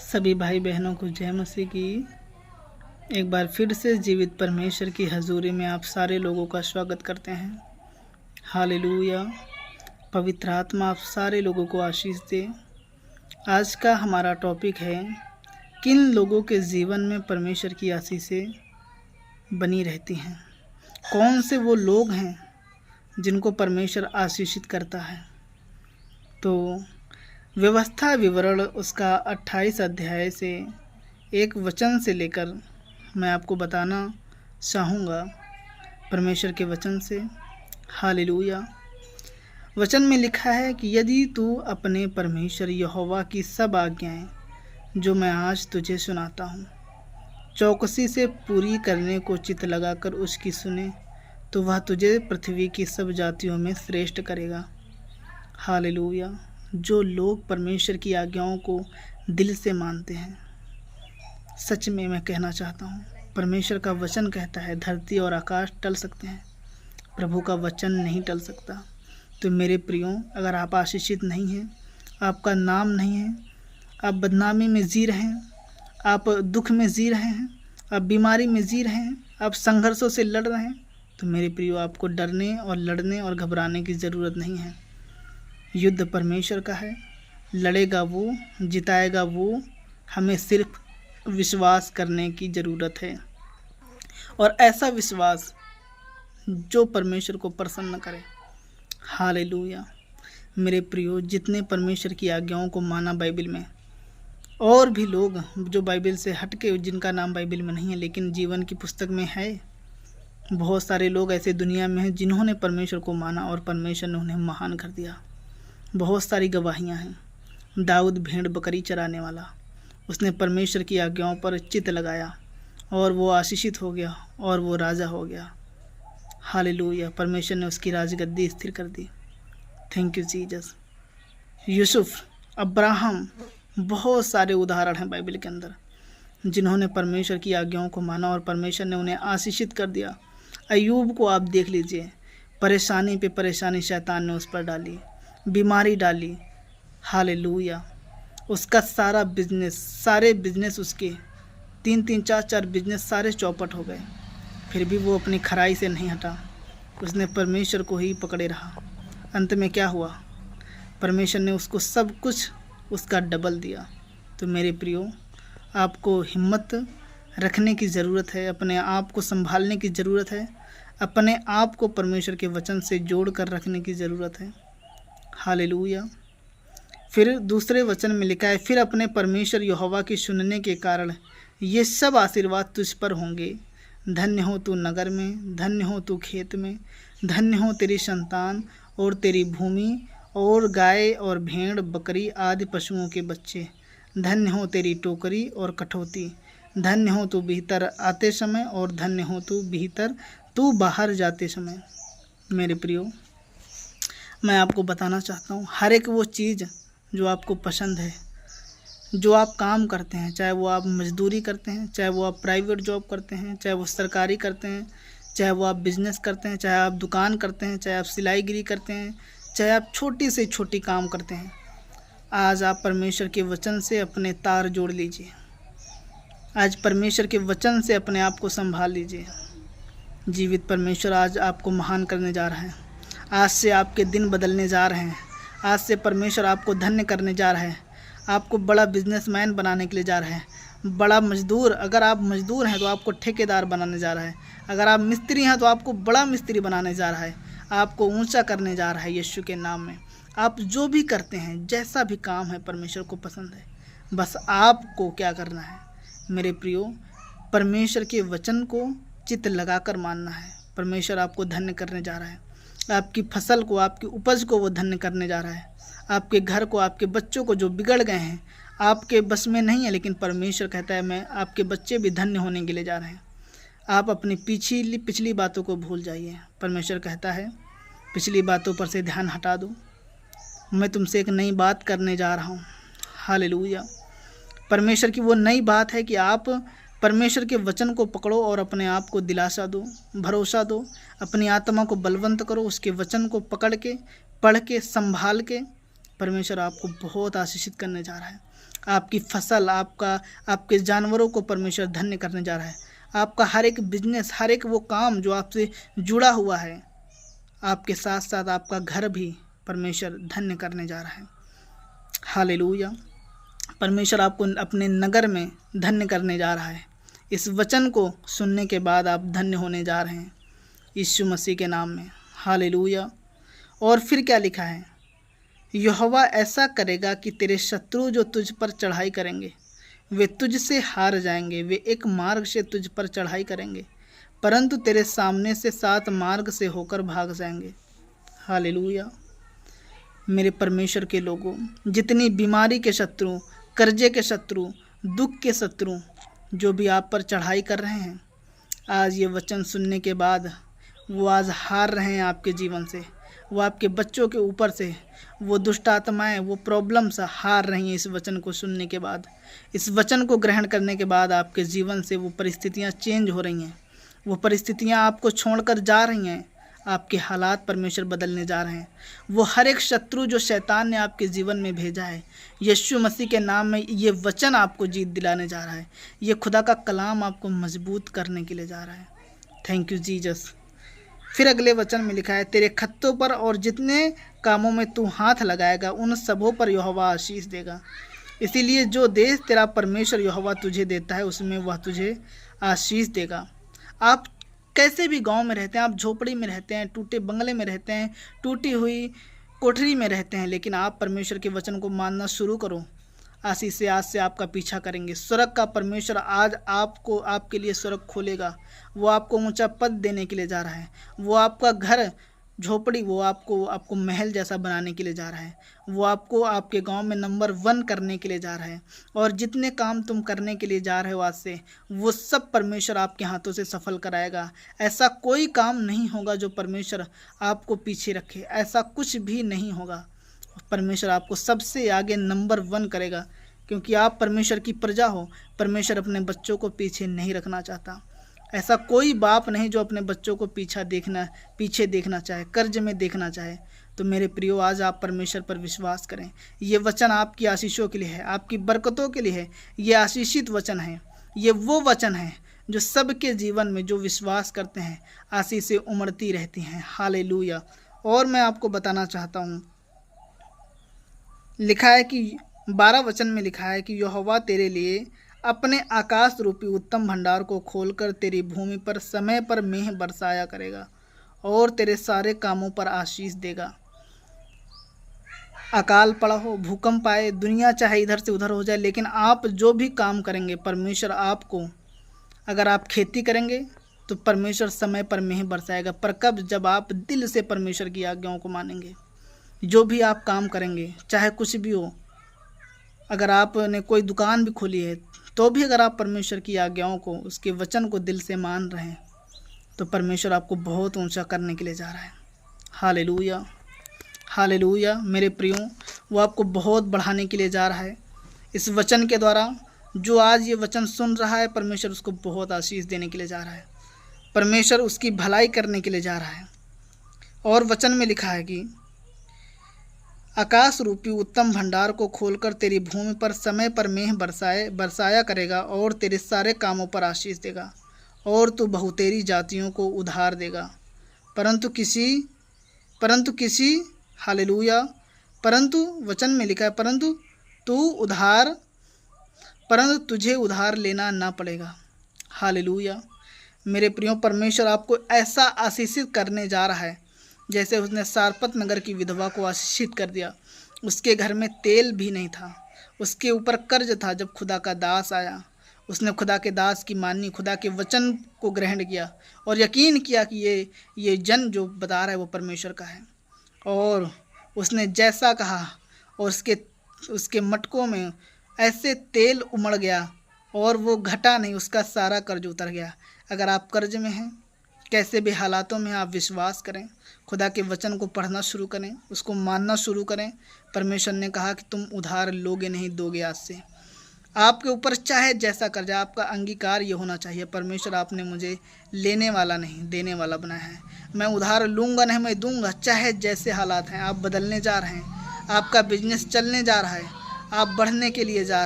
सभी भाई बहनों को जय मसीह की। एक बार फिर से जीवित परमेश्वर की हजूरी में आप सारे लोगों का स्वागत करते हैं। हालेलुया। पवित्र आत्मा आप सारे लोगों को आशीष दे। आज का हमारा टॉपिक है, किन लोगों के जीवन में परमेश्वर की आशीषें बनी रहती हैं। कौन से वो लोग हैं जिनको परमेश्वर आशीषित करता है। तो व्यवस्था विवरण उसका 28 अध्याय से एक वचन से लेकर मैं आपको बताना चाहूँगा, परमेश्वर के वचन से। हालेलुया। वचन में लिखा है कि यदि तू अपने परमेश्वर यहोवा की सब आज्ञाएं जो मैं आज तुझे सुनाता हूँ चौकसी से पूरी करने को चित्त लगाकर उसकी सुने, तो वह तुझे पृथ्वी की सब जातियों में श्रेष्ठ करेगा। हालेलुया। जो लोग परमेश्वर की आज्ञाओं को दिल से मानते हैं, सच में मैं कहना चाहता हूँ, परमेश्वर का वचन कहता है धरती और आकाश टल सकते हैं, प्रभु का वचन नहीं टल सकता। तो मेरे प्रियो, अगर आप आशीषित नहीं हैं, आपका नाम नहीं है, आप बदनामी में जी रहे हैं, आप दुख में जी रहे हैं, आप बीमारी में जी रहे हैं, आप संघर्षों से लड़ रहे हैं, तो मेरे प्रियो, आपको डरने और लड़ने और घबराने की ज़रूरत नहीं है। युद्ध परमेश्वर का है, लड़ेगा वो, जिताएगा वो। हमें सिर्फ विश्वास करने की ज़रूरत है, और ऐसा विश्वास जो परमेश्वर को प्रसन्न करे। हालेलुया। मेरे प्रियो, जितने परमेश्वर की आज्ञाओं को माना बाइबल में, और भी लोग जो बाइबल से हटके, जिनका नाम बाइबल में नहीं है लेकिन जीवन की पुस्तक में है, बहुत सारे लोग ऐसे दुनिया में हैं जिन्होंने परमेश्वर को माना और परमेश्वर ने उन्हें महान कर दिया। बहुत सारी गवाहियाँ हैं। दाऊद भेड़ बकरी चराने वाला, उसने परमेश्वर की आज्ञाओं पर चित्त लगाया और वो आशीषित हो गया और वो राजा हो गया। हालेलुया। परमेश्वर ने उसकी राजगद्दी स्थिर कर दी। Thank you Jesus. यूसुफ, अब्राहम, बहुत सारे उदाहरण हैं बाइबल के अंदर जिन्होंने परमेश्वर की आज्ञाओं को माना और परमेश्वर ने उन्हें आशीषित कर दिया। अय्यूब को आप देख लीजिए, परेशानी पे परेशानी शैतान ने उस पर डाली, बीमारी डाली। हालेलुया। उसका सारा बिजनेस, सारे बिजनेस उसके 3-3, 4-4 बिजनेस सारे चौपट हो गए, फिर भी वो अपनी खराई से नहीं हटा। उसने परमेश्वर को ही पकड़े रहा। अंत में क्या हुआ? परमेश्वर ने उसको सब कुछ उसका डबल दिया। तो मेरे प्रियो, आपको हिम्मत रखने की ज़रूरत है, अपने आप को संभालने की ज़रूरत है, अपने आप को परमेश्वर के वचन से जोड़ कर रखने की ज़रूरत है। हालेलुया। फिर दूसरे वचन में लिखा है, फिर अपने परमेश्वर यहोवा की सुनने के कारण ये सब आशीर्वाद तुझ पर होंगे। धन्य हो तू नगर में, धन्य हो तू खेत में, धन्य हो तेरी संतान और तेरी भूमि और गाय और भेड़ बकरी आदि पशुओं के बच्चे। धन्य हो तेरी टोकरी और कठौती। धन्य हो तू भीतर आते समय और धन्य हो तू भीतर तू बाहर जाते समय। मेरे प्रियो, मैं आपको बताना चाहता हूँ, हर एक वो चीज़ जो आपको पसंद है, जो आप काम करते हैं, चाहे वो आप मजदूरी करते हैं, चाहे वो आप प्राइवेट जॉब करते हैं, चाहे वो सरकारी करते हैं, चाहे वो आप बिजनेस करते हैं, चाहे आप दुकान करते हैं, चाहे आप सिलाईगिरी करते हैं, चाहे आप छोटी से छोटी काम करते हैं, आज आप परमेश्वर के वचन से अपने तार जोड़ लीजिए। आज परमेश्वर के वचन से अपने आप को संभाल लीजिए। जीवित परमेश्वर आज आपको महान करने जा रहा है। आज से आपके दिन बदलने जा रहे हैं। आज से परमेश्वर आपको धन्य करने जा रहा है, आपको बड़ा बिजनेसमैन बनाने के लिए जा रहा है। बड़ा मजदूर, अगर आप मजदूर हैं तो आपको ठेकेदार बनाने जा रहा है। अगर आप मिस्त्री हैं तो आपको बड़ा मिस्त्री बनाने जा रहा है। आपको ऊंचा करने जा रहा है यीशु के नाम में। आप जो भी करते हैं, जैसा भी काम है, परमेश्वर को पसंद है। बस आपको क्या करना है मेरे प्रियो? परमेश्वर के वचन को चित्त लगाकर मानना है। परमेश्वर आपको धन्य करने जा रहा है। आपकी फसल को, आपकी उपज को वो धन्य करने जा रहा है। आपके घर को, आपके बच्चों को जो बिगड़ गए हैं, आपके बस में नहीं है, लेकिन परमेश्वर कहता है मैं आपके बच्चे भी धन्य होने के लिए जा रहे हैं। आप अपनी पिछली बातों को भूल जाइए। परमेश्वर कहता है पिछली बातों पर से ध्यान हटा दो, मैं तुमसे एक नई बात करने जा रहा हूँ। हालेलुया। परमेश्वर की वो नई बात है कि आप परमेश्वर के वचन को पकड़ो और अपने आप को दिलासा दो, भरोसा दो, अपनी आत्मा को बलवंत करो। उसके वचन को पकड़ के, पढ़ के, संभाल के परमेश्वर आपको बहुत आशीषित करने जा रहा है। आपकी फसल, आपके जानवरों को परमेश्वर धन्य करने जा रहा है। आपका हर एक बिजनेस, हर एक वो काम जो आपसे जुड़ा हुआ है, आपके साथ साथ आपका घर भी परमेश्वर धन्य करने जा रहा है। हालेलुया। परमेश्वर आपको अपने नगर में धन्य करने जा रहा है। इस वचन को सुनने के बाद आप धन्य होने जा रहे हैं यीशु मसीह के नाम में। हालेलुया। और फिर क्या लिखा है? यहोवा ऐसा करेगा कि तेरे शत्रु जो तुझ पर चढ़ाई करेंगे वे तुझसे हार जाएंगे। वे एक मार्ग से तुझ पर चढ़ाई करेंगे, परंतु तेरे सामने से 7 मार्ग से होकर भाग जाएंगे। हालेलुया। मेरे परमेश्वर के लोगों, जितनी बीमारी के शत्रु, कर्जे के शत्रु, दुख के शत्रु जो भी आप पर चढ़ाई कर रहे हैं, आज ये वचन सुनने के बाद वो आज हार रहे हैं आपके जीवन से। वो आपके बच्चों के ऊपर से वो दुष्ट आत्माएं, वो प्रॉब्लम्स हार रही हैं इस वचन को सुनने के बाद। इस वचन को ग्रहण करने के बाद आपके जीवन से वो परिस्थितियां चेंज हो रही हैं। वो परिस्थितियां आपको छोड़कर जा रही हैं। आपके हालात परमेश्वर बदलने जा रहे हैं। वो हर एक शत्रु जो शैतान ने आपके जीवन में भेजा है, यीशु मसीह के नाम में ये वचन आपको जीत दिलाने जा रहा है। ये खुदा का कलाम आपको मजबूत करने के लिए जा रहा है। Thank you Jesus. फिर अगले वचन में लिखा है, तेरे खत्तों पर और जितने कामों में तू हाथ लगाएगा उन सबों पर यहोवा आशीष देगा। इसीलिए जो देश तेरा परमेश्वर यहोवा तुझे देता है उसमें वह तुझे आशीष देगा। आप कैसे भी गांव में रहते हैं, आप झोपड़ी में रहते हैं, टूटे बंगले में रहते हैं, टूटी हुई कोठरी में रहते हैं, लेकिन आप परमेश्वर के वचन को मानना शुरू करो। आशीष से आज से आपका पीछा करेंगे। स्वर्ग का परमेश्वर आज आपको, आपके लिए स्वर्ग खोलेगा। वो आपको ऊंचा पद देने के लिए जा रहा है। वो आपका घर झोपड़ी वो आपको महल जैसा बनाने के लिए जा रहा है। वो आपको आपके गांव में नंबर 1 करने के लिए जा रहा है। और जितने काम तुम करने के लिए जा रहे हो आज से, वो सब परमेश्वर आपके हाथों से सफल कराएगा। ऐसा कोई काम नहीं होगा जो परमेश्वर आपको पीछे रखे। ऐसा कुछ भी नहीं होगा। परमेश्वर आपको सबसे आगे नंबर 1 करेगा, क्योंकि आप परमेश्वर की प्रजा हो। परमेश्वर अपने बच्चों को पीछे नहीं रखना चाहता। ऐसा कोई बाप नहीं जो अपने बच्चों को पीछे देखना चाहे, कर्ज में देखना चाहे। तो मेरे प्रियो, आज आप परमेश्वर पर विश्वास करें। ये वचन आपकी आशीषों के लिए है, आपकी बरकतों के लिए है। ये आशीषित वचन है। ये वो वचन है जो सबके जीवन में जो विश्वास करते हैं आशीषें उमड़ती रहती हैं। हालेलुया। और मैं आपको बताना चाहता हूँ, लिखा है कि 12 वचन में लिखा है कि यहोवा तेरे लिए अपने आकाश रूपी उत्तम भंडार को खोलकर तेरी भूमि पर समय पर मेंह बरसाया करेगा और तेरे सारे कामों पर आशीष देगा। अकाल पड़ा हो, भूकंप आए, दुनिया चाहे इधर से उधर हो जाए, लेकिन आप जो भी काम करेंगे परमेश्वर आपको, अगर आप खेती करेंगे तो परमेश्वर समय पर मेंह बरसाएगा। पर कब? जब आप दिल से परमेश्वर की आज्ञाओं को मानेंगे। जो भी आप काम करेंगे, चाहे कुछ भी हो, अगर आपने कोई दुकान भी खोली है तो भी अगर आप परमेश्वर की आज्ञाओं को, उसके वचन को दिल से मान रहे हैं, तो परमेश्वर आपको बहुत ऊंचा करने के लिए जा रहा है। Hallelujah, hallelujah. मेरे प्रियो, वो आपको बहुत बढ़ाने के लिए जा रहा है। इस वचन के द्वारा जो आज ये वचन सुन रहा है, परमेश्वर उसको बहुत आशीष देने के लिए जा रहा है। परमेश्वर उसकी भलाई करने के लिए जा रहा है। और वचन में लिखा है कि आकाश रूपी उत्तम भंडार को खोलकर तेरी भूमि पर समय पर मेंह बरसाया करेगा और तेरे सारे कामों पर आशीष देगा और तू बहुतेरी जातियों को उधार देगा, परंतु किसी हालेलुया। परंतु वचन में लिखा है, परंतु तुझे उधार लेना ना पड़ेगा। हालेलुया। मेरे प्रियो, परमेश्वर आपको ऐसा आशीषित करने जा रहा है जैसे उसने सारपत नगर की विधवा को आशीषित कर दिया। उसके घर में तेल भी नहीं था, उसके ऊपर कर्ज था। जब खुदा का दास आया, उसने खुदा के दास की मानी, खुदा के वचन को ग्रहण किया और यकीन किया कि ये जन जो बता रहा है वो परमेश्वर का है। और उसने जैसा कहा और उसके मटकों में ऐसे तेल उमड़ गया और वो घटा नहीं, उसका सारा कर्ज उतर गया। अगर आप कर्ज में हैं, कैसे भी हालातों में, आप विश्वास करें, खुदा के वचन को पढ़ना शुरू करें, उसको मानना शुरू करें। परमेश्वर ने कहा कि तुम उधार लोगे नहीं, दोगे आज से। आपके ऊपर चाहे जैसा कर्जा, आपका अंगीकार ये होना चाहिए, परमेश्वर आपने मुझे लेने वाला नहीं देने वाला बनाया है। मैं उधार लूँगा नहीं, मैं दूंगा। चाहे जैसे हालात हैं, आप बदलने जा रहे हैं, आपका बिजनेस चलने जा रहा है, आप बढ़ने के लिए जा रहे हैं।